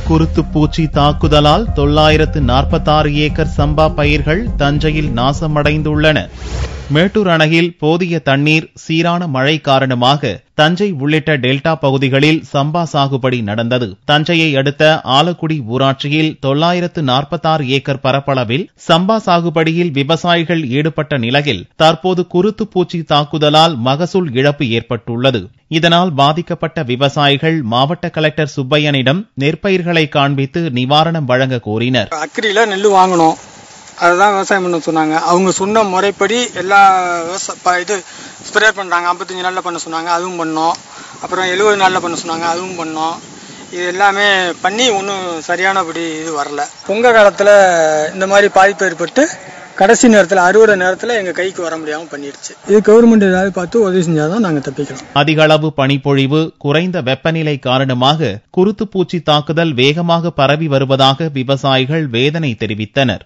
குருத்து பூச்சி தாக்குதலால் 946 ஏக்கர் சம்பா பயிர்கள் தஞ்சையில் நாசமடைந்துள்ளன. மேட்டூர் அணையில் போதிய தண்ணீர், சீரான மழை காரணமாக தஞ்சை உள்ளிட்ட டெல்டா பகுதிகளில் சம்பா சாகுபடி நடந்தது. தஞ்சையை அடுத்த ஆலக்குடி ஊராட்சியில் 946 ஏக்கர் பரப்பளவில் சம்பா சாகுபடியில் விவசாயிகள் ஈடுபட்ட நிலையில் தற்போது குருத்து பூச்சி தாக்குதலால் மகசூல் இழப்பு ஏற்பட்டுள்ளது. இதனால் பாதிக்கப்பட்ட விவசாயிகள் மாவட்ட கலெக்டர் சுப்பையனிடம் நெற்பயிர்களை காண்பித்து நிவாரணம் வழங்க கோரினர். அக்கறியில நெல் வாங்கணும், அதுதான் விவசாயம் பண்ண சொன்னாங்க. அவங்க சொன்ன முறைப்படி எல்லா இது ஸ்ப்ரே பண்ணுறாங்க. 55 நாளில் பண்ண சொன்னாங்க, அதுவும் பண்ணோம். அப்புறம் 70 நாளில் பண்ண சொன்னாங்க, அதுவும் பண்ணோம். இது எல்லாமே பண்ணி ஒன்றும் சரியானபடி இது வரல. பொங்கல் காலத்தில் இந்த மாதிரி பாதிப்பு ஏற்பட்டு கடைசி நேரத்தில் அறுவடை நேரத்தில் எங்கள் கைக்கு வர முடியாமல் பண்ணிடுச்சு. இது கவர்மெண்ட் ஏதாவது பார்த்து உதவி செஞ்சாதான் நாங்கள் தப்பிக்கலாம். அதிக அளவு பனிப்பொழிவு, குறைந்த வெப்பநிலை காரணமாக குருத்து பூச்சி தாக்குதல் வேகமாக பரவி வருவதாக விவசாயிகள் வேதனை தெரிவித்தனர்.